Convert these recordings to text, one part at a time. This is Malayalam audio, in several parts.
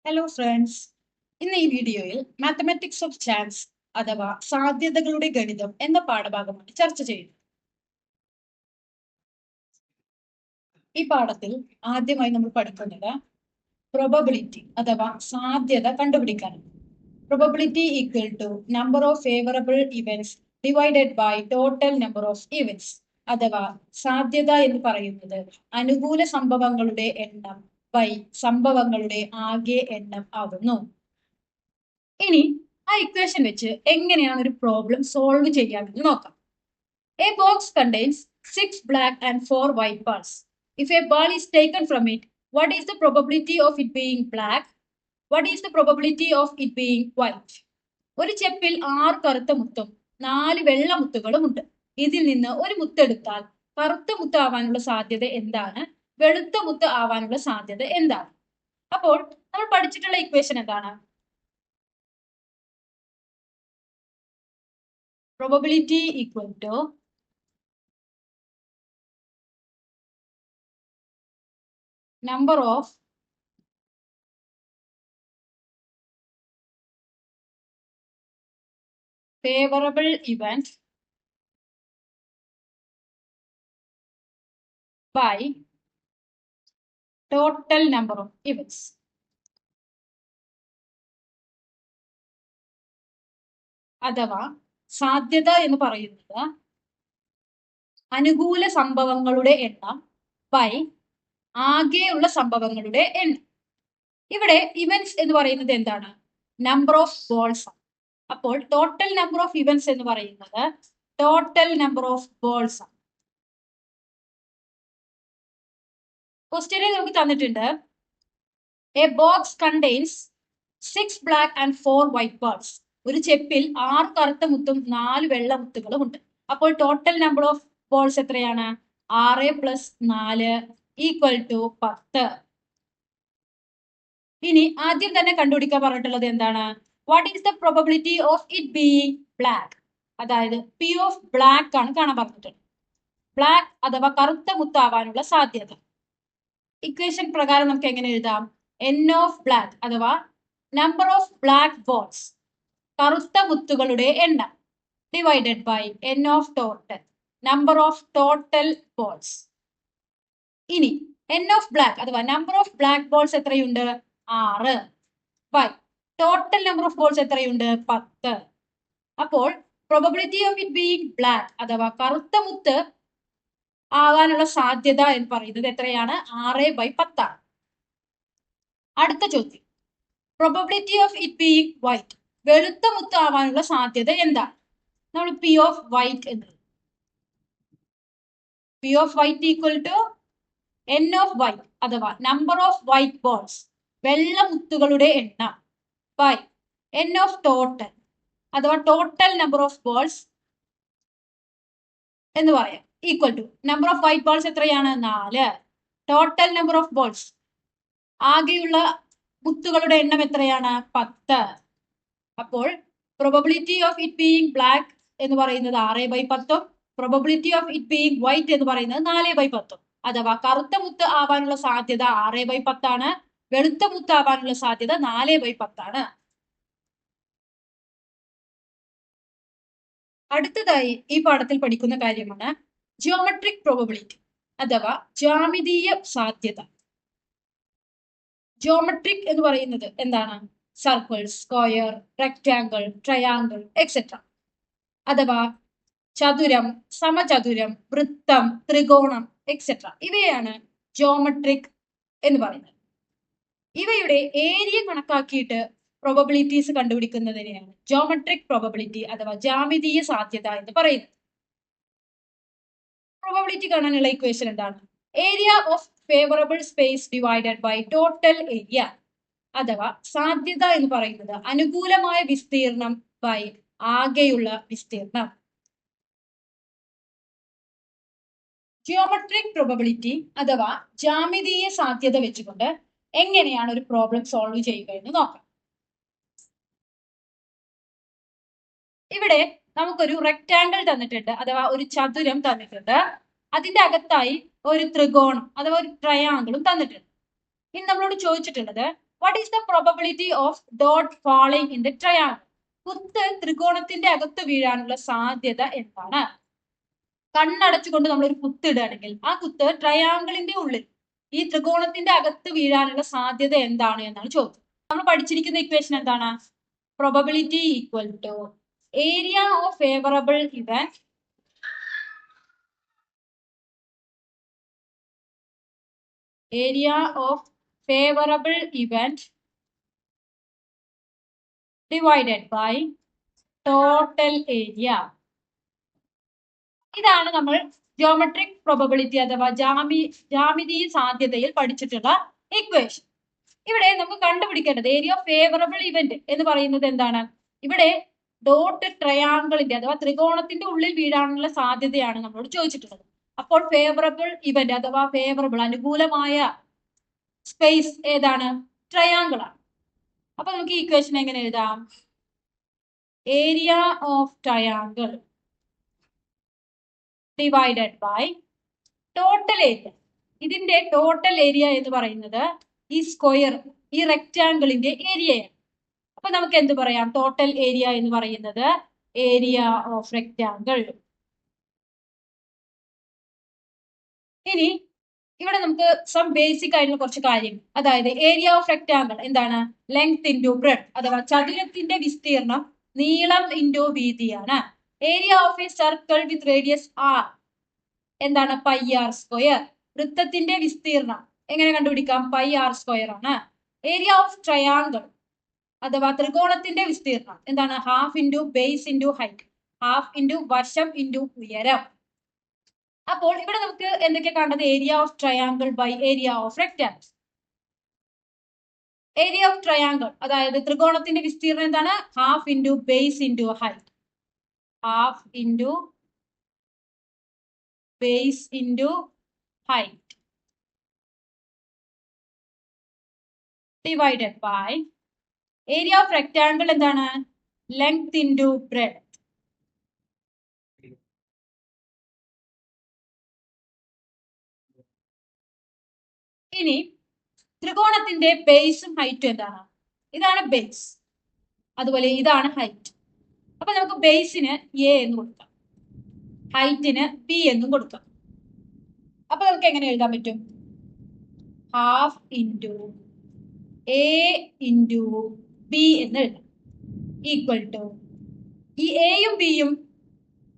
ഹലോ ഫ്രണ്ട്സ്, ഇന്ന് ഈ വീഡിയോയിൽ മാത്തമാറ്റിക്സ് ഓഫ് ചാൻസ് അഥവാ സാധ്യതകളുടെ ഗണിതം എന്ന പാഠഭാഗമാണ് ചർച്ച ചെയ്യുന്നത്. ഈ പാഠത്തിൽ ആദ്യമായി നമ്മൾ പഠിക്കുന്നത് പ്രോബബിലിറ്റി അഥവാ സാധ്യത കണ്ടുപിടിക്കാനാണ്. Probability equal to number of favourable events divided by total number of events അഥവാ സാധ്യത എന്ന് പറയുന്നത് അനുകൂല സംഭവങ്ങളുടെ എണ്ണം ബൈ സംഭവങ്ങളുടെ ആകെ എണ്ണം ആകുന്നു. ഇനി ആ ഇക്വേഷൻ വെച്ച് എങ്ങനെയാണ് ഒരു പ്രോബ്ലം സോൾവ് ചെയ്യാമെന്ന് നോക്കാം. A box contains 6 black and 4 white balls. If a ball is taken from it, what is the probability of it being black? What is the probability of it being white? ഒരു ചെപ്പിൽ 6 കറുത്ത മുത്തും 4 വെള്ള മുത്തുകളും ഉണ്ട്. ഇതിൽ നിന്ന് ഒരു മുത്തെടുത്താൽ കറുത്ത മുത്ത് ആവാനുള്ള സാധ്യത എന്താണ്, വെളുത്ത മുത്ത് ആവാനുള്ള സാധ്യത എന്താണ്? അപ്പോൾ നമ്മൾ പഠിച്ചിട്ടുള്ള ഇക്വേഷൻ എന്താണ്? Probability equal to number of favorable events by total number of events. അഥവാ സാധ്യത എന്ന് പറയുന്നത് അനുകൂല സംഭവങ്ങളുടെ എണ്ണം ബൈ ആകെയുള്ള സംഭവങ്ങളുടെ എണ്ണം. ഇവിടെ ഇവന്റ്സ് എന്ന് പറയുന്നത് എന്താണ്? Number of balls. അപ്പോൾ ടോട്ടൽ നമ്പർ ഓഫ് ഇവന്റ്സ് എന്ന് പറയുന്നത് ടോട്ടൽ നമ്പർ ഓഫ് ബോൾസ് ആണ്. ക്വസ്റ്റ്യനിൽ നമുക്ക് തന്നിട്ടുണ്ട് A box contains 6 black and 4 white balls. ഒരു ചെപ്പിൽ 6 കറുത്ത മുത്തും 4 വെള്ള മുത്തുകളും ഉണ്ട്. അപ്പോൾ ടോട്ടൽ നമ്പർ ഓഫ് ബോൾസ് എത്രയാണ്? 6 + 4 = 10. ഇനി ആദ്യം തന്നെ കണ്ടുപിടിക്കാൻ പറഞ്ഞിട്ടുള്ളത് എന്താണ്? What is the probability of it being black? അതായത് പി ഓഫ് ബ്ലാക്ക് ആണ് കാണാൻ പറഞ്ഞിട്ടുള്ളത്. ബ്ലാക്ക് അഥവാ കറുത്ത മുത്താവാനുള്ള സാധ്യത. ഇക്വേഷൻ പ്രകാരം നമുക്ക് എങ്ങനെ എഴുതാം? എൻ ഓഫ് ബ്ലാക്ക് അഥവാ നമ്പർ ഓഫ് ബ്ലാക്ക് ബോൾസ്, കറുത്ത മുത്തുകളുടെ എണ്ണം, divided by N of total, number of total balls. ഇനി എൻ ഓഫ് ബ്ലാക്ക് അഥവാ നമ്പർ ഓഫ് ബ്ലാക്ക് ബോൾസ് എത്രയുണ്ട്? 6 by total number of balls എത്രയുണ്ട്? 10. അപ്പോൾ probability of it being black അഥവാ കറുത്ത മുത്ത് ആവാനുള്ള സാധ്യത എന്ന് പറയുന്നത് എത്രയാണ്? 6/10 ആണ്. അടുത്ത ചോദ്യം, probability of it being white, വെളുത്ത മുത്ത് ആവാനുള്ള സാധ്യത എന്താണ്? നമ്മൾ പി ഓഫ് വൈറ്റ് എന്ന് P of white equal to N of white അഥവാ നമ്പർ ഓഫ് വൈറ്റ് ബോൾസ്, വെള്ള മുത്തുകളുടെ എണ്ണം, ബൈ എൻ ഓഫ് ടോട്ടൽ അഥവാ ടോട്ടൽ നമ്പർ ഓഫ് ബോൾസ് എന്ന് പറയാം, equal to number of white balls എത്രയാണ്? 4. ടോട്ടൽ നമ്പർ ഓഫ് ബോൾസ്, ആകെയുള്ള മുത്തുകളുടെ എണ്ണം എത്രയാണ്? 10. അപ്പോൾ probability of it being black എന്ന് പറയുന്നത് 6/10, probability of it being white എന്ന് പറയുന്നത് 4/10. അഥവാ കറുത്ത മുത്ത് ആവാനുള്ള സാധ്യത 6/10 ആണ്, വെളുത്ത മുത്ത് ആവാനുള്ള സാധ്യത 4/10 ആണ്. അടുത്തതായി ഈ പാഠത്തിൽ പഠിക്കുന്ന കാര്യമാണ് ജിയോമെട്രിക് പ്രോബബിലിറ്റി അഥവാ ജ്യാമിതീയ സാധ്യത. ജിയോമെട്രിക് എന്ന് പറയുന്നത് എന്താണ്? Circle, square, rectangle, triangle etcetera. അഥവാ ചതുരം, സമചതുരം, വൃത്തം, ത്രികോണം എക്സെട്ര. ഇവയാണ് ജിയോമെട്രിക് എന്ന് പറയുന്നത്. ഇവയുടെ ഏരിയ കണക്കാക്കിയിട്ട് പ്രോബബിലിറ്റീസ് കണ്ടുപിടിക്കുന്നതിനെയാണ് ജിയോമെട്രിക് പ്രോബബിലിറ്റി അഥവാ ജ്യാമിതീയ സാധ്യത എന്ന് പറയുന്നത്. പ്രോബബിലിറ്റി കാണാനുള്ള ഇക്വേഷൻ എന്താണ്? Area of favourable space divided by total area അഥവാ സാധ്യത എന്ന് പറയുന്നത് അനുകൂലമായ വിസ്തീർണം ബൈ ആകെയുള്ള വിസ്തീർണം. ജിയോമെട്രിക് പ്രോബബിലിറ്റി അഥവാ ജ്യാമിതീയ സാധ്യത വെച്ചുകൊണ്ട് എങ്ങനെയാണ് ഒരു പ്രോബ്ലം സോൾവ് ചെയ്യുക എന്ന് നോക്കാം. ഇവിടെ നമുക്കൊരു റെക്ടാങ്കിൾ തന്നിട്ടുണ്ട് അഥവാ ഒരു ചതുരം തന്നിട്ടുണ്ട്. അതിന്റെ അകത്തായി ഒരു ത്രികോണം അഥവാ ഒരു ട്രയാങ്കിളും തന്നിട്ടുണ്ട്. ഇനി നമ്മളോട് ചോദിച്ചിട്ടുള്ളത് what is the probability of dot falling in the triangle? കുത്ത് ത്രികോണത്തിന്റെ അകത്ത് വീഴാനുള്ള സാധ്യത എന്താണ്? കണ്ണടച്ചുകൊണ്ട് നമ്മൾ ഒരു കുത്ത് ഇടുകയാണെങ്കിൽ ആ കുത്ത് ട്രയാങ്കിളിന്റെ ഉള്ളിൽ ഈ ത്രികോണത്തിന്റെ അകത്ത് വീഴാനുള്ള സാധ്യത എന്താണ് എന്നാണ് ചോദ്യം. നമ്മൾ പഠിച്ചിരിക്കുന്ന ഇക്വേഷൻ എന്താണ്? Probability equal to area of favourable event divided by total area. ഇതാണ് നമ്മൾ ജിയോമെട്രിക് പ്രോബബിലിറ്റി അഥവാ ജാമിതീയ സാധ്യതയിൽ പഠിച്ചിട്ടുള്ള ഇക്വേഷൻ. ഇവിടെ നമുക്ക് കണ്ടുപിടിക്കേണ്ടത് ഏരിയ ഓഫ് ഫേവറബിൾ ഇവന്റ് എന്ന് പറയുന്നത് എന്താണ്? ഇവിടെ ഡോട്ട് ട്രയാങ്കിളിന്റെ അഥവാ ത്രികോണത്തിന്റെ ഉള്ളിൽ വീഴാനുള്ള സാധ്യതയാണ് നമ്മളോട് ചോദിച്ചിട്ടുള്ളത്. അപ്പോൾ ഫേവറബിൾ ഇവന്റ് അഥവാ ഫേവറബിൾ അനുകൂലമായ സ്പേസ് ഏതാണ്? ട്രയാങ്കിൾ ആണ്. അപ്പൊ നമുക്ക് ഈ ഇക്വേഷൻ എങ്ങനെ എഴുതാം? Area of triangle divided by total area. ഇതിന്റെ ടോട്ടൽ ഏരിയ എന്ന് പറയുന്നത് ഈ സ്ക്വയർ, ഈ റെക്റ്റാങ്കിളിന്റെ ഏരിയയാണ്. അപ്പൊ നമുക്ക് എന്ത് പറയാം? ടോട്ടൽ ഏരിയ എന്ന് പറയുന്നത് ഏരിയ ഓഫ് റെക്റ്റാങ്കിൾ. ഇനി ഇവിടെ നമുക്ക് സം ബേസിക് ആയിട്ടുള്ള കുറച്ച് കാര്യങ്ങൾ, അതായത് ഏരിയ ഓഫ് റെക്റ്റാങ്കിൾ എന്താണ്? ലെങ്ത് ഇൻറ്റു ബ്രെഡ്ത്ത് അഥവാ ചതുരത്തിന്റെ വിസ്തീർണം നീളം ഇൻറ്റു വീതിയാണ്. Area of a circle with radius r എന്താണ്? Pi r square. വൃത്തത്തിന്റെ വിസ്തീർണം എങ്ങനെ കണ്ടുപിടിക്കാം? പൈ ആർ സ്ക്വയർ ആണ്. ഏരിയ ഓഫ് ട്രയാങ്കിൾ അഥവാ ത്രികോണത്തിന്റെ വിസ്തീർണം എന്താണ്? Half into base into height. Half into വശം ഇൻറ്റു ഉയരം. അപ്പോൾ ഇവിടെ നമുക്ക് എന്തൊക്കെ കണ്ടത്? Area of triangle by area of rectangle. Area of triangle അതായത് ത്രികോണത്തിന്റെ വിസ്തീർണം എന്താണ്? Half into base into height. Half into base into height divided by area of rectangle എന്താണ്? Length into breadth. ഇനി ത്രികോണത്തിന്റെ ബേസും ഹൈറ്റും എന്താണ്? ഇതാണ് ബേസ്, അതുപോലെ ഇതാണ് ഹൈറ്റ്. അപ്പൊ നമുക്ക് ബേസിന് എ എന്ന് കൊടുക്കാം, ഹൈറ്റിന് ബി എന്നും കൊടുക്കാം. അപ്പൊ നമുക്ക് എങ്ങനെ എഴുതാൻ പറ്റും? Half into A into b എന്ന് എഴുതാം. ഈക്വൽ ടു ഈ എയും ബിയും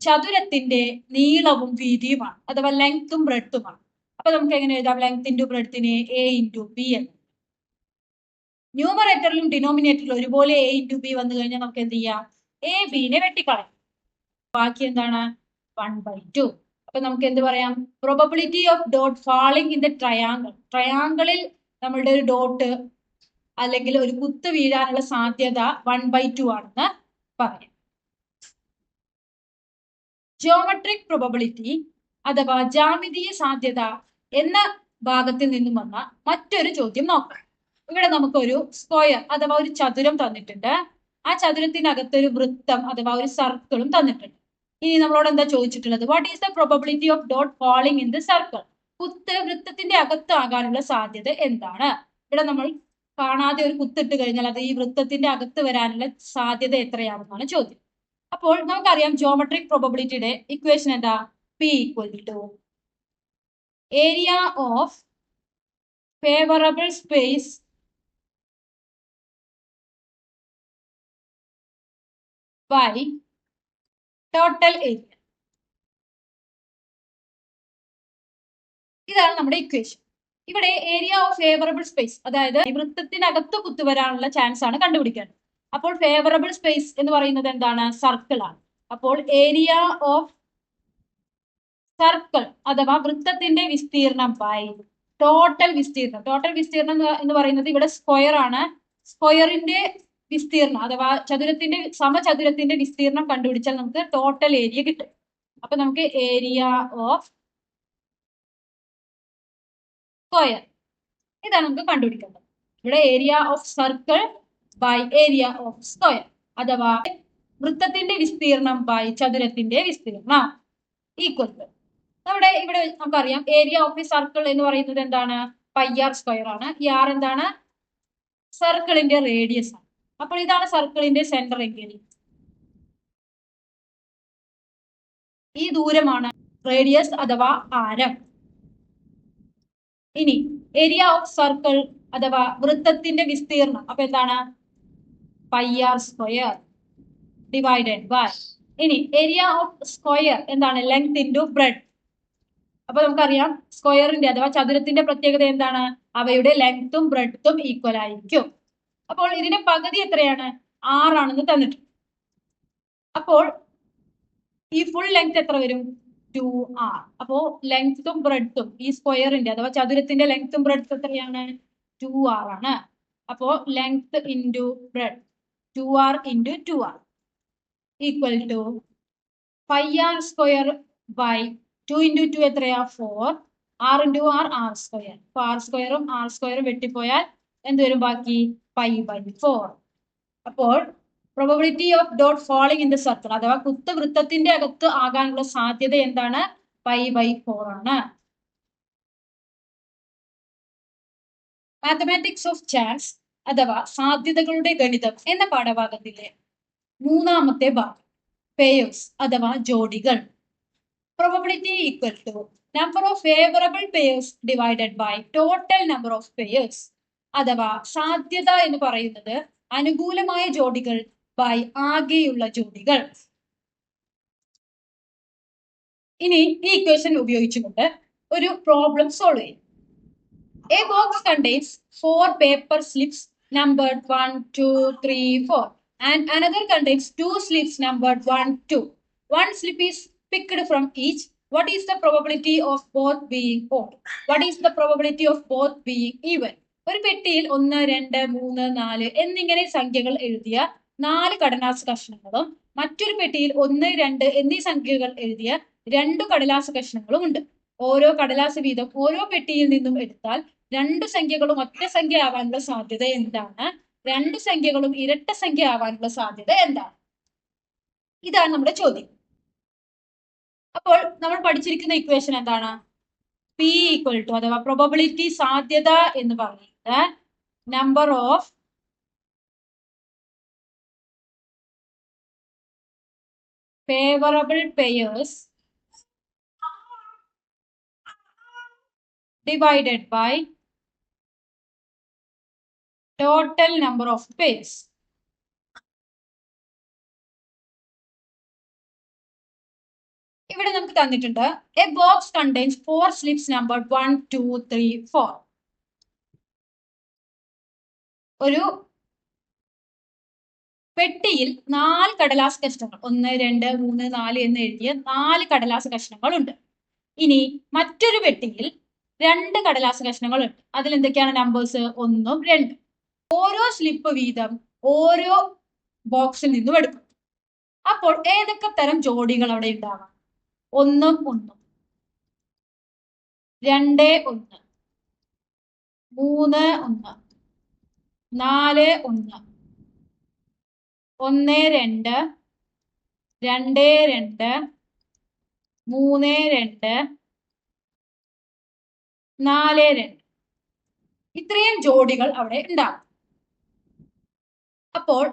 ചതുരത്തിന്റെ നീളവും വീതിയുമാണ്, അഥവാ ലെങ്ത്തും ബ്രെഡ്ത്തുമാണ്. അപ്പൊ നമുക്ക് എങ്ങനെ എഴുതാം? ലെങ്ത് ഇൻറ്റു ബ്രെഡ്ത്തിന് എ ഇൻറ്റു ബി എന്ന്. ന്യൂമറേറ്ററിലും ഡിനോമിനേറ്ററിലും ഒരുപോലെ എ ഇൻറ്റു ബി വന്നു കഴിഞ്ഞാൽ നമുക്ക് എന്ത് ചെയ്യാം? എ ബിനെ വെട്ടിക്കളയാം. ബാക്കി എന്താണ്? 1/2. അപ്പൊ നമുക്ക് എന്ത് പറയാം? Probability of dot falling in the triangle. ട്രയാങ്കിളിൽ നമ്മളുടെ ഒരു ഡോട്ട് അല്ലെങ്കിൽ ഒരു കുത്ത് വീഴാനുള്ള സാധ്യത 1/2 ആണെന്ന് പറയാം. ജിയോമെട്രിക് പ്രോബബിലിറ്റി അഥവാ ജാമിതീയ സാധ്യത എന്ന ഭാഗത്തിൽ നിന്നും വന്ന മറ്റൊരു ചോദ്യം നോക്കാം. ഇവിടെ നമുക്കൊരു സ്ക്വയർ അഥവാ ഒരു ചതുരം തന്നിട്ടുണ്ട്. ആ ചതുരത്തിനകത്ത് ഒരു വൃത്തം അഥവാ ഒരു സർക്കിളും തന്നിട്ടുണ്ട്. ഇനി നമ്മളോട് എന്താ ചോദിച്ചിട്ടുള്ളത്? What is the probability of dot falling in the circle? കുത്ത് വൃത്തത്തിന്റെ അകത്താകാനുള്ള സാധ്യത എന്താണ്? ഇവിടെ നമ്മൾ കാണാതെ ഒരു കുത്തിട്ട് കഴിഞ്ഞാൽ അത് ഈ വൃത്തത്തിന്റെ അകത്ത് വരാനുള്ള സാധ്യത എത്രയാണെന്നാണ് ചോദ്യം. അപ്പോൾ നമുക്കറിയാം ജിയോമെട്രിക് പ്രോബബിലിറ്റിയുടെ ഇക്വേഷൻ എന്താ? P equal to area of favourable space by total area. ഇതാണ് നമ്മുടെ ഇക്വേഷൻ. ഇവിടെ ഏരിയ ഓഫ് ഫേവറബിൾ സ്പേസ് അതായത് വൃത്തത്തിനകത്ത് കുത്തുവരാനുള്ള ചാൻസ് ആണ് കണ്ടുപിടിക്കേണ്ടത്. അപ്പോൾ ഫേവറബിൾ സ്പേസ് എന്ന് പറയുന്നത് എന്താണ്? സർക്കിൾ ആണ്. അപ്പോൾ ഏരിയ ഓഫ് സർക്കിൾ അഥവാ വൃത്തത്തിന്റെ വിസ്തീർണം ബൈ ടോട്ടൽ വിസ്തീർണം. ടോട്ടൽ വിസ്തീർണം എന്ന് പറയുന്നത് ഇവിടെ സ്ക്വയർ ആണ്. സ്ക്വയറിന്റെ വിസ്തീർണം അഥവാ സമചതുരത്തിന്റെ വിസ്തീർണം കണ്ടുപിടിച്ചാൽ നമുക്ക് ടോട്ടൽ ഏരിയ കിട്ടും. അപ്പൊ നമുക്ക് ഏരിയ ഓഫ് സ്ക്വയർ ഇതാണ് നമുക്ക് കണ്ടുപിടിക്കേണ്ടത്. ഇവിടെ area of circle by area of square അഥവാ വൃത്തത്തിന്റെ വിസ്തീർണം ബൈ ചതുരത്തിന്റെ വിസ്തീർണം ഈക്വൽ ടു നമ്മുടെ ഇവിടെ നമുക്കറിയാം ഏരിയ ഓഫ് എ സർക്കിൾ എന്ന് പറയുന്നത് എന്താണ്? പൈ ആർ സ്ക്വയർ ആണ്. ഈ ആർ എന്താണ്? സർക്കിളിന്റെ റേഡിയസ് ആണ്. അപ്പോൾ ഇതാണ് സർക്കിളിന്റെ സെന്റർ എങ്കിൽ ഈ ദൂരമാണ് റേഡിയസ് അഥവാ ആരം. ഇനി ഏരിയ ഓഫ് സർക്കിൾ അഥവാ വൃത്തത്തിന്റെ വിസ്തീർണം അപ്പൊ എന്താണ് pi r square divided by. ഇനി ഏരിയ ഓഫ് സ്ക്വയർ എന്താണ് ലെങ്ത് ഇൻറ്റു ബ്രെഡ്. അപ്പൊ നമുക്കറിയാം സ്ക്വയറിന്റെ അഥവാ ചതുരത്തിന്റെ പ്രത്യേകത എന്താണ് അവയുടെ ലെങ്ത്തും ബ്രെഡ്ത്തും ഈക്വൽ ആയിരിക്കും. അപ്പോൾ ഇതിന്റെ പകുതി എത്രയാണ് 6 ആണെന്ന് തന്നിട്ടുണ്ട്. അപ്പോൾ ഈ ഫുൾ ലെങ്ത് എത്ര വരും 2r. അപ്പോ ലെങ്ത്തും ബ്രെഡ്ത്തും ഈ സ്ക്വയറിന്റെ അഥവാ ചതുരത്തിന്റെ ലെങ്ത്തും ബ്രെഡ്ത്തും എത്രയാണ് 2r ആണ്. അപ്പോ length into breadth 2r into 2r equal to 5r square by 2 into 2 എത്രയാ 4, r into r r square. അപ്പൊ r സ്ക്വയറും r സ്ക്വയറും വെട്ടിപ്പോയാൽ എന്ത് വരും ബാക്കി പൈ ബൈ 4. അപ്പോൾ probability of dot falling in the circle അഥവാ കുത്ത് വൃത്തത്തിന്റെ അകത്ത് ആകാനുള്ള സാധ്യത എന്താണ് പൈ ബൈ 4 ആണ്. മാത്തമാറ്റിക്സ് ഓഫ് ചാൻസ് അഥവാ സാധ്യതകളുടെ ഗണിതം എന്ന പാഠഭാഗത്തിലെ 3ാമത്തെ ഭാഗം പെയേഴ്സ് അഥവാ ജോഡികൾ. Probability equal to number of favourable pairs divided by total number of pairs. അഥവാ സാധ്യത എന്ന് പറയുന്നത് അനുകൂലമായ ജോഡികൾ ബൈ ആകെയുള്ള ജോഡികൾ. ഇനി ഈ ഇക്വേഷൻ ഉപയോഗിച്ചുകൊണ്ട് ഒരു പ്രോബ്ലം സോൾവ് ചെയ്യും. A box contains 4 paper slips numbered 1, 2, 3, 4 and another contains 2 slips numbered 1, 2. One slip is picked from each. What is the probability of both being odd? What is the probability of both being even? ഒരു പെട്ടിയിൽ 1, 2, 3, 4 എന്നിങ്ങനെ സംഖ്യകൾ എഴുതിയ 4 കടലാസ് കഷ്ണങ്ങളും മറ്റൊരു പെട്ടിയിൽ 1, 2 എന്നീ സംഖ്യകൾ എഴുതിയ 2 കടലാസ് കഷ്ണങ്ങളും ഉണ്ട്. ഓരോ കടലാസ് വീതം ഓരോ പെട്ടിയിൽ നിന്നും എടുത്താൽ 2 സംഖ്യകളും ഒറ്റ സംഖ്യ ആവാനുള്ള സാധ്യത എന്താണ്? 2 സംഖ്യകളും ഇരട്ട സംഖ്യ ആവാനുള്ള സാധ്യത എന്താണ്? ഇതാണ് നമ്മുടെ ചോദ്യം. അപ്പോൾ നമ്മൾ പഠിച്ചിരിക്കുന്ന ഇക്വേഷൻ എന്താണ്? പി ഈക്വൽ ടു അഥവാ പ്രോബബിലിറ്റി സാധ്യത എന്ന് പറയുന്നത് number of favourable pairs divided by total number of pairs. ഇവിടെ നമുക്ക് തന്നിട്ടുണ്ട് a box contains 4 slips numbered 1, 2, 3, 4. ഒരു പെട്ടിയിൽ 4 കടലാസ് കഷ്ണങ്ങൾ 1, 2, 3, 4 എന്ന് എഴുതിയ 4 കടലാസ് കഷ്ണങ്ങൾ ഉണ്ട്. ഇനി മറ്റൊരു പെട്ടിയിൽ 2 കടലാസ് കഷ്ണങ്ങൾ ഉണ്ട്. അതിൽ എന്തൊക്കെയാണ് നമ്പേഴ്സ് 1 ഉം 2. ഓരോ സ്ലിപ്പ് വീതം ഓരോ ബോക്സിൽ നിന്നും എടുക്കും. അപ്പോൾ ഏതൊക്കെ തരം ജോഡികൾ അവിടെ ഉണ്ടാവാം? 1 ഉം 1, 2, 1, 3, 1, 4, 1, 1, 2, 2, 2, 3, 2, 4, 2 ഇത്രയും ജോഡികൾ അവിടെ ഉണ്ടാവും. അപ്പോൾ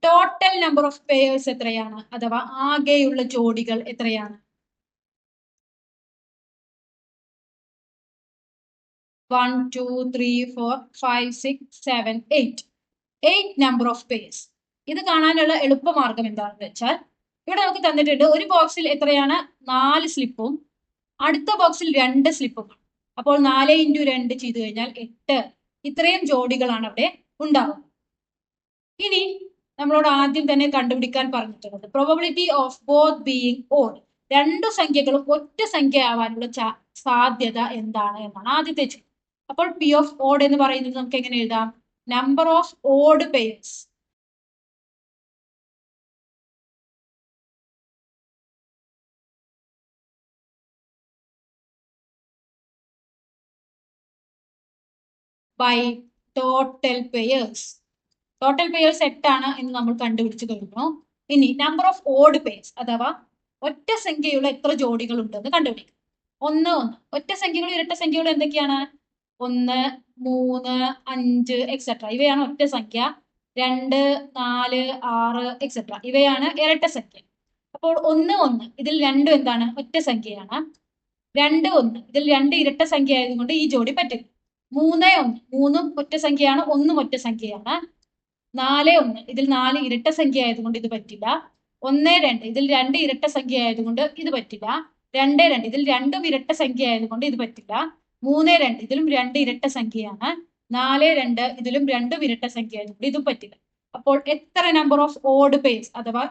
ടോട്ടൽ നമ്പർ ഓഫ് പെയേഴ്സ് എത്രയാണ്? അഥവാ ആകെയുള്ള ജോഡികൾ എത്രയാണ്? 1, 2, 3, 4, 5, 6, 7, 8. 8 നമ്പർ ഓഫ് പെയേഴ്സ്. ഇത് കാണാനുള്ള എളുപ്പമാർഗം എന്താണെന്ന് വെച്ചാൽ ഇവിടെ നമുക്ക് തന്നിട്ടുണ്ട് ഒരു ബോക്സിൽ എത്രയാണ് 4 സ്ലിപ്പും അടുത്ത ബോക്സിൽ 2 സ്ലിപ്പും. അപ്പോൾ 4 ഇൻറ്റു 2 ചെയ്തു കഴിഞ്ഞാൽ 8. ഇത്രയും ജോഡികളാണ് അവിടെ ഉണ്ടാവുന്നത്. ഇനി നമ്മളോട് ആദ്യം തന്നെ കണ്ടുപിടിക്കാൻ പറഞ്ഞിട്ടുള്ളത് probability of both being odd. 2 സംഖ്യകളും ഒറ്റ സംഖ്യ ആവാനുള്ള സാധ്യത എന്താണ് എന്നാണ് ആദ്യത്തെ ചോദ്യം. അപ്പോൾ പി ഓഫ് ഓഡ് എന്ന് പറയുന്നത് നമുക്ക് എങ്ങനെ എഴുതാം? Number of odd pairs by total pairs. Total pairs 8 ആണ് എന്ന് നമ്മൾ കണ്ടുപിടിച്ചു കഴിഞ്ഞു. ഇനി നമ്പർ ഓഫ് ഓഡ് പെയേഴ്സ് അഥവാ ഒറ്റ സംഖ്യയുള്ള എത്ര ജോഡികൾ ഉണ്ടെന്ന് കണ്ടുപിടിക്കും. 1, 1. ഒറ്റ സംഖ്യകളും ഇരട്ട സംഖ്യകളും എന്തൊക്കെയാണ്? 1, 3, 5 എക്സെട്ര ഇവയാണ് ഒറ്റ സംഖ്യ. 2, 4, 6 എക്സെട്ര ഇവയാണ് ഇരട്ട സംഖ്യ. അപ്പോൾ 1, 1 ഇതിൽ രണ്ടും എന്താണ്? ഒറ്റ സംഖ്യയാണ്. 2, 1 ഇതിൽ രണ്ട് ഇരട്ട സംഖ്യ ആയതുകൊണ്ട് ഈ ജോഡി പറ്റില്ല. 3, 1 മൂന്നും ഒറ്റ സംഖ്യയാണ്, ഒന്നും ഒറ്റ സംഖ്യയാണ്. 4, 1 ഇതിൽ 4 ഇരട്ട സംഖ്യ ആയതുകൊണ്ട് ഇത് പറ്റില്ല. 1, 2 ഇതിൽ രണ്ട് ഇരട്ട സംഖ്യ ആയതുകൊണ്ട് ഇത് പറ്റില്ല. 2, 2 ഇതിൽ രണ്ടും ഇരട്ട സംഖ്യ ആയതുകൊണ്ട് ഇത് പറ്റില്ല. 3, 2 ഇതിലും രണ്ട് ഇരട്ട സംഖ്യയാണ്. 4, 2 ഇതിലും രണ്ടും ഇരട്ട സംഖ്യ ആയതുകൊണ്ട് ഇതും പറ്റില്ല. അപ്പോൾ എത്ര നമ്പർ ഓഫ് ഓഡ് പെയർസ് അഥവാ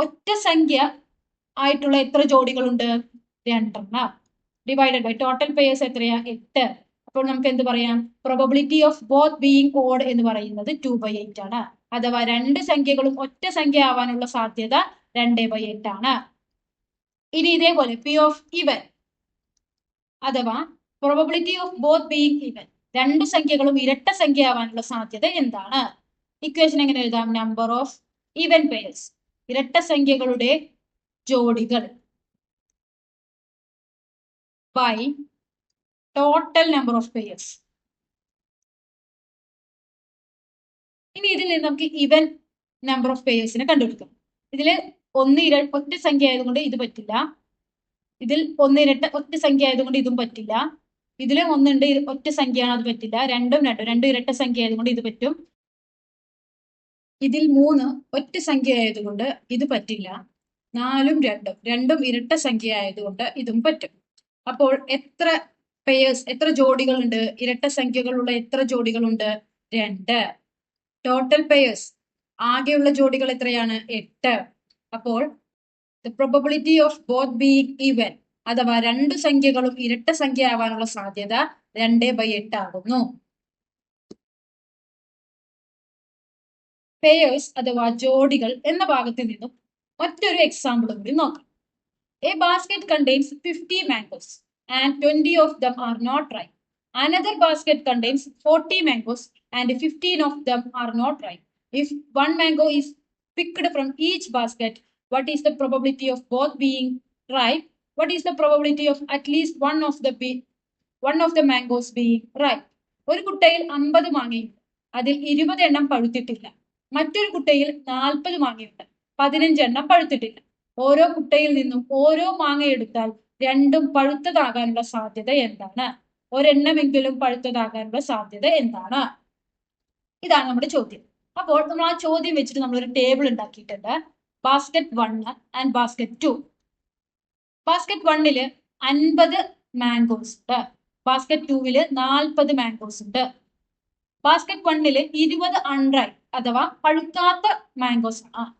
ഒറ്റ സംഖ്യ ആയിട്ടുള്ള എത്ര ജോഡികളുണ്ട്? 2 ഡിവൈഡഡ് ബൈ ടോട്ടൽ പെയർസ് എത്രയാ? 8. അപ്പോൾ നമുക്ക് എന്ത് പറയാം? Probability of both being odd എന്ന് പറയുന്നത് 2/8 ആണ്. അഥവാ രണ്ട് സംഖ്യകളും ഒറ്റ സംഖ്യ ആവാനുള്ള സാധ്യത 2/8 ആണ്. ഇനി ഇതേപോലെ പി ഓഫ് ഇവൻ അഥവാ പ്രോബബിലിറ്റി ഓഫ് ബോത്ത് ബീയിങ് ഇവൻ രണ്ട് സംഖ്യകളും ഇരട്ട സംഖ്യ ആവാനുള്ള സാധ്യത എന്താണ്? ഇക്വേഷൻ എങ്ങനെ എഴുതാം? നമ്പർ ഓഫ് ഈവൻ പെയർസ് ഇരട്ട സംഖ്യകളുടെ ജോഡികൾ by total number of pairs. ഇനി ഇതിൽ നിന്ന് നമുക്ക് ഈവൻ നമ്പർ ഓഫ് പെയർസിനെ കണ്ടുപിടിക്കാം. ഇതിൽ ഒറ്റ സംഖ്യ ആയതുകൊണ്ട് ഇത് പറ്റില്ല. ഇതിൽ ഒറ്റ സംഖ്യ ആയതുകൊണ്ട് ഇതും പറ്റില്ല. ഇതിലും ഒന്നുണ്ട് ഒറ്റ സംഖ്യയാണ്, അത് പറ്റില്ല. രണ്ടും ഇരട്ട സംഖ്യ ആയതുകൊണ്ട് ഇത് പറ്റും. ഇതിൽ 3 ഒറ്റ സംഖ്യ ആയതുകൊണ്ട് ഇത് പറ്റില്ല. 4ഉം 2ഉം ഇരട്ട സംഖ്യ ആയതുകൊണ്ട് ഇതും പറ്റും. അപ്പോൾ എത്ര പെയർസ്, എത്ര ജോഡികളുണ്ട്? ഇരട്ട സംഖ്യകളുള്ള എത്ര ജോഡികളുണ്ട്? 2. ടോട്ടൽ പെയർസ് ആകെയുള്ള ജോഡികൾ എത്രയാണ്? 8. അപ്പോൾ the probability of both being even അഥവാ രണ്ട് സംഖ്യകളും ഇരട്ട സംഖ്യ ആവാനുള്ള സാധ്യത 2/8 ആകുന്നു. പെയർസ് അഥവാ ജോഡികൾ എന്ന ഭാഗത്ത് നിന്നും മറ്റൊരു എക്സാമ്പിൾ കൂടി നോക്കാം. A basket contains 50 mangoes and 20 of them are not ripe. Another basket contains 40 mangoes and 15 of them are not ripe. If one mango is picked from each basket, what is the probability of both being ripe? What is the probability of at least one of the mangoes being ripe? ഒരു കുട്ടയിൽ 50 മാങ്ങയുണ്ട്, അതിൽ 20 എണ്ണം പഴുത്തിട്ടില്ല. മറ്റൊരു കുട്ടയിൽ 40 മാങ്ങയുണ്ട്, 15 എണ്ണം പഴുത്തിട്ടില്ല. ഓരോ കുട്ടയിൽ നിന്നും ഓരോ മാങ്ങ എടുത്താൽ രണ്ടും പഴുത്തതാകാനുള്ള സാധ്യത എന്താണ്? ഒരെണ്ണമെങ്കിലും പഴുത്തതാകാനുള്ള സാധ്യത എന്താണ്? ഇതാണ് നമ്മുടെ ചോദ്യം. അപ്പോൾ നമ്മൾ ആ ചോദ്യം വെച്ചിട്ട് നമ്മൾ ഒരു ടേബിൾ ഉണ്ടാക്കിയിട്ടുണ്ട്. Basket 1 and basket 2. Basket 1 50 mangoes ഉണ്ട്, ബാസ്കറ്റ് 2 40 മാംഗോസ് ഉണ്ട്. ബാസ്കറ്റ് 1 20 അൺറൈപ്പ് അഥവാ പഴുക്കാത്ത മാംഗോസ് ആണ്.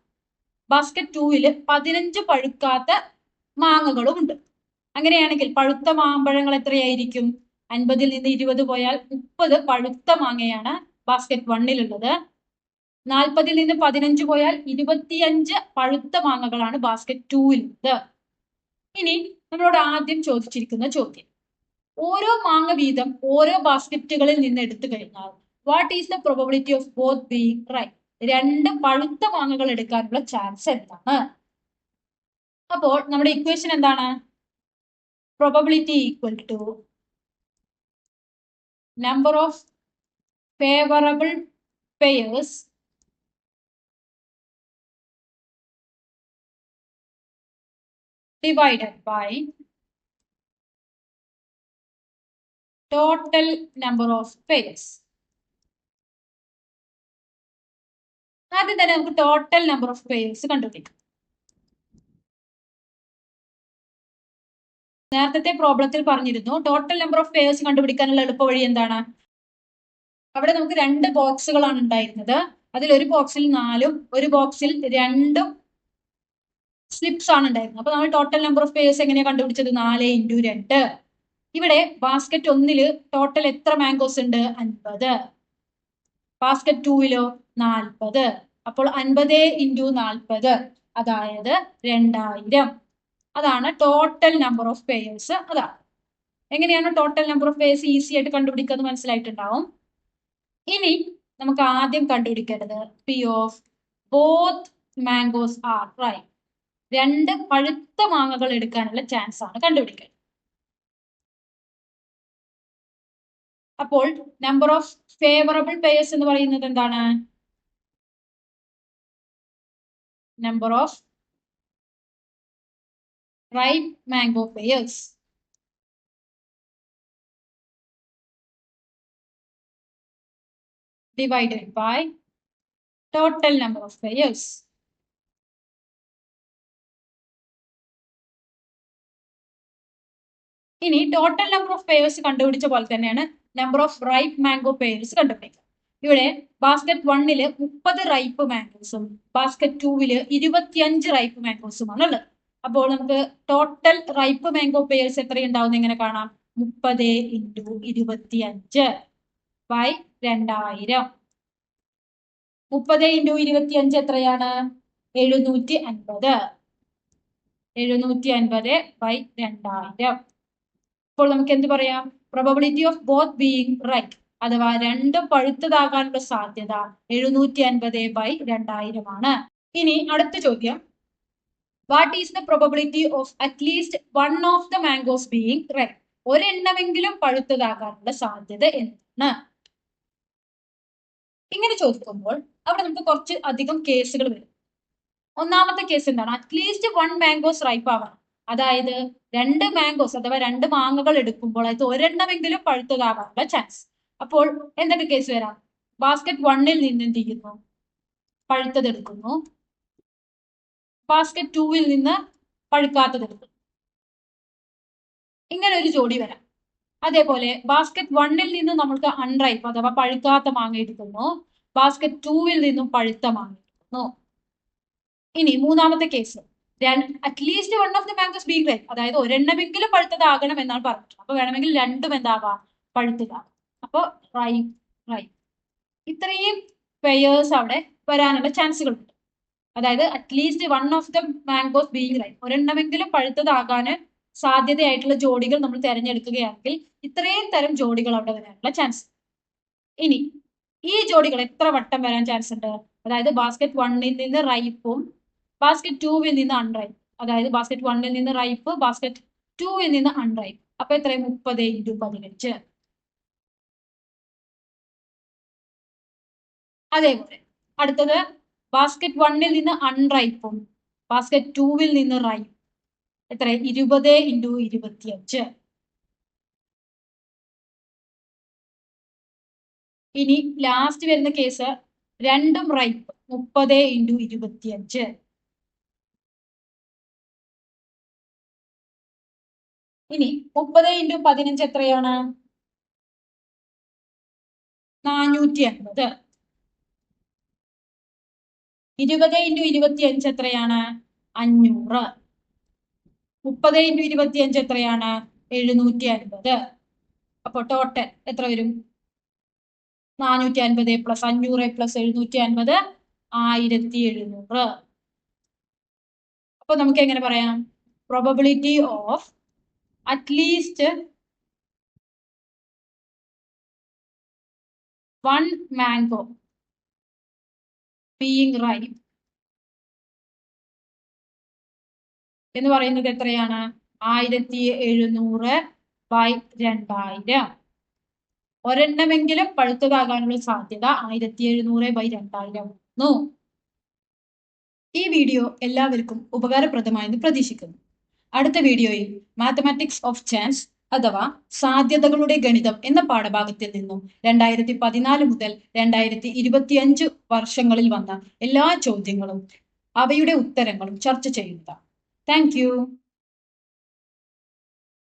ബാസ്കറ്റ് 2 15 പഴുക്കാത്ത മാങ്ങകളും ഉണ്ട്. അങ്ങനെയാണെങ്കിൽ പഴുത്ത മാമ്പഴങ്ങൾ എത്രയായിരിക്കും? 50-ൽ നിന്ന് 20 പോയാൽ 30 പഴുത്ത മാങ്ങയാണ് ബാസ്കറ്റ് 1 ഉള്ളത്. 40-ൽ നിന്ന് 15 പോയാൽ 25 പഴുത്ത മാങ്ങകളാണ് ബാസ്കറ്റ് 2 ഉള്ളത്. ഇനി നമ്മളോട് ആദ്യം ചോദിച്ചിരിക്കുന്ന ചോദ്യം, ഓരോ മാങ്ങ വീതം ഓരോ ബാസ്കറ്റുകളിൽ നിന്ന് എടുത്തു കഴിഞ്ഞാൽ what is the probability of both being ripe? രണ്ട് പഴുത്ത മാങ്ങകൾ എടുക്കാനുള്ള ചാൻസ് എന്താണ്? അപ്പോൾ നമ്മുടെ ഇക്വേഷൻ എന്താണ്? Probability equal to number of favourable pairs divided by total number of pairs. ആദ്യം തന്നെ നമുക്ക് ടോട്ടൽ നമ്പർ ഓഫ് പെയർസ് കണ്ടുപിടിക്കാം. നേരത്തെ പ്രോബ്ലത്തിൽ പറഞ്ഞിരുന്നു ടോട്ടൽ നമ്പർ ഓഫ് പെയർസ് കണ്ടുപിടിക്കാനുള്ള എളുപ്പ വഴി എന്താണ്? അവിടെ നമുക്ക് 2 ബോക്സുകളാണ് ഉണ്ടായിരുന്നത്. അതിൽ ഒരു ബോക്സിൽ 4ഉം ഒരു ബോക്സിൽ 2ഉം സ്ലിപ്സ് ആണ് ഉണ്ടായിരുന്നത്. അപ്പൊ നമ്മൾ ടോട്ടൽ നമ്പർ ഓഫ് പെയർസ് എങ്ങനെയാണ് കണ്ടുപിടിച്ചത്? 4 × 2. ഇവിടെ ബാസ്കറ്റ് 1 ടോട്ടൽ എത്ര മാംഗോസ് ഉണ്ട്? 50. ബാസ്കറ്റ് 2 40. അപ്പോൾ 50 × 40 അതായത് 2000. അതാണ് ടോട്ടൽ നമ്പർ ഓഫ് പെയർസ്. അതാണ് എങ്ങനെയാണ് total number of pairs easy ആയിട്ട് കണ്ടുപിടിക്കുന്നത് മനസ്സിലായിട്ടുണ്ടാവും. ഇനി നമുക്ക് ആദ്യം കണ്ടുപിടിക്കേണ്ടത് P of both mangoes are ripe. രണ്ട് പഴുത്ത മാങ്ങകൾ എടുക്കാനുള്ള ചാൻസ് ആണ് കണ്ടുപിടിക്കേണ്ടത്. അപ്പോൾ നമ്പർ ഓഫ് ഫേവറബിൾ പെയേഴ്സ് എന്ന് പറയുന്നത് എന്താണ്? Number of ripe mango pairs divided by total number of pears. ഇനി ടോട്ടൽ നമ്പർ ഓഫ് പെയേഴ്സ് കണ്ടുപിടിച്ച പോലെ തന്നെയാണ് number of ripe mango pairs കണ്ടുപിടിക്കുക. ഇവിടെ ബാസ്കറ്റ് 1 30 റൈപ്പ് മാംഗോസും ബാസ്കറ്റ് 2 25 റൈപ്പ് മാംഗോസുമാണ് ഉള്ളത്. അപ്പോൾ നമുക്ക് ടോട്ടൽ റൈപ്പ് മാംഗോ പെയേഴ്സ് എത്രയുണ്ടാവും എങ്ങനെ കാണാം? 30 × 25 ബൈ 2000. 30 × 25 എത്രയാണ്? 750. 750 ബൈ 2000. അപ്പോൾ നമുക്ക് എന്ത് പറയാം? Probability of both being right അഥവാ രണ്ടും പഴുത്തതാകാനുള്ള സാധ്യത 750 ബൈ 2000 ആണ്. ഇനി അടുത്ത ചോദ്യം, what is the probability of at least one of the mangoes being ripe? ഒരെണ്ണമെങ്കിലും പഴുത്തതാകാനുള്ള സാധ്യത എന്താണ്? ഇങ്ങനെ ചോദിക്കുമ്പോൾ അവിടെ നമുക്ക് കുറച്ച് അധികം കേസുകൾ വരും. ഒന്നാമത്തെ കേസ് എന്താണ്? അറ്റ്ലീസ്റ്റ് വൺ മാംഗോസ് റൈപ്പ് ആവണം. അതായത് 2 മാംഗോസ് അഥവാ 2 മാങ്ങകൾ എടുക്കുമ്പോൾ അത് ഒരെണ്ണമെങ്കിലും പഴുത്തതാകാനുള്ള ചാൻസ്. അപ്പോൾ എന്തൊക്കെ കേസ് വരാം? ബാസ്കറ്റ് 1 നിന്ന് എന്ത് ചെയ്യുന്നു? പഴുത്തത് എടുക്കുന്നു. ബാസ്കറ്റ് 2 നിന്ന് പഴുക്കാത്തത് എടുക്കുന്നു. ഇങ്ങനെ ഒരു ജോഡി വരാം. അതേപോലെ ബാസ്കറ്റ് 1 നിന്ന് നമ്മൾക്ക് അൺറൈപ്പ് അഥവാ പഴുക്കാത്ത മാങ്ങ എടുക്കുന്നു. ബാസ്കറ്റ് 2 നിന്നും പഴുത്ത മാങ്ങ എടുക്കുന്നു. ഇനി മൂന്നാമത്തെ case, at least one of the mangoes being ripe, അതായത് ഒരെണ്ണമെങ്കിലും പഴുത്തതാകണം എന്നാണ് പറഞ്ഞിട്ടുള്ളത്. അപ്പൊ വേണമെങ്കിൽ രണ്ടും എന്താവാം? പഴുത്തതാകാം. അപ്പോൾ റൈപ്പ് ഇത്രയും പെയേഴ്സ് അവിടെ വരാനുള്ള ചാൻസുകൾ ഉണ്ട്. അതായത് at least one of the mangoes being ripe, ഒരെണ്ണമെങ്കിലും പഴുത്തതാകാൻ സാധ്യതയായിട്ടുള്ള ജോഡികൾ നമ്മൾ തിരഞ്ഞെടുക്കുകയാണെങ്കിൽ ഇത്രയും തരം ജോഡികൾ അവിടെ വരാനുള്ള ചാൻസ്. ഇനി ഈ ജോഡികൾ എത്ര വട്ടം വരാൻ ചാൻസ് ഉണ്ട്? അതായത് ബാസ്കറ്റ് 1 നിന്ന് റൈപ്പും ബാസ്കറ്റ് 2 നിന്ന് അൺറൈപ്പ്, അതായത് ബാസ്കറ്റ് 1 നിന്ന് റൈപ്പ്, ബാസ്കറ്റ് 2 നിന്ന് അൺറൈപ്പ്. അപ്പൊ എത്രയും 30 × 15. അതേപോലെ അടുത്തത് ബാസ്കറ്റ് 1 നിന്ന് അൺറൈപ്പും ബാസ്കറ്റ് 2 നിന്ന് റൈപ്പ്, എത്ര? 20 × 25. ഇനി ലാസ്റ്റ് വരുന്ന കേസ്, രണ്ടും റൈപ്പ്, 30 × 25. ഇനി 30 × 15 എത്രയാണ്? 450. 20 × 25 എത്രയാണ്? 500. 30 × 25 എത്രയാണ്? 750. അപ്പൊ ടോട്ടൽ എത്ര വരും? 450 + 500 + 750 1700. അപ്പൊ നമുക്ക് എങ്ങനെ പറയാം? Probability of at least one mango being ripe എന്ന് പറയുന്നത് എത്രയാണ്? 1700 ബൈ 2000. ഒരെണ്ണമെങ്കിലും പഴുത്തതാകാനുള്ള സാധ്യത 1700 ബൈ 2000. ഈ വീഡിയോ എല്ലാവർക്കും ഉപകാരപ്രദമായെന്ന് പ്രതീക്ഷിക്കുന്നു. അടുത്ത വീഡിയോയിൽ മാത്തമാറ്റിക്സ് ഓഫ് ചാൻസ് അഥവാ സാധ്യതകളുടെ ഗണിതം എന്ന പാഠഭാഗത്തിൽ നിന്നും 2014 മുതൽ 2025 വർഷങ്ങളിൽ വന്ന എല്ലാ ചോദ്യങ്ങളും അവയുടെ ഉത്തരങ്ങളും ചർച്ച ചെയ്യുന്നതാണ്. Thank you.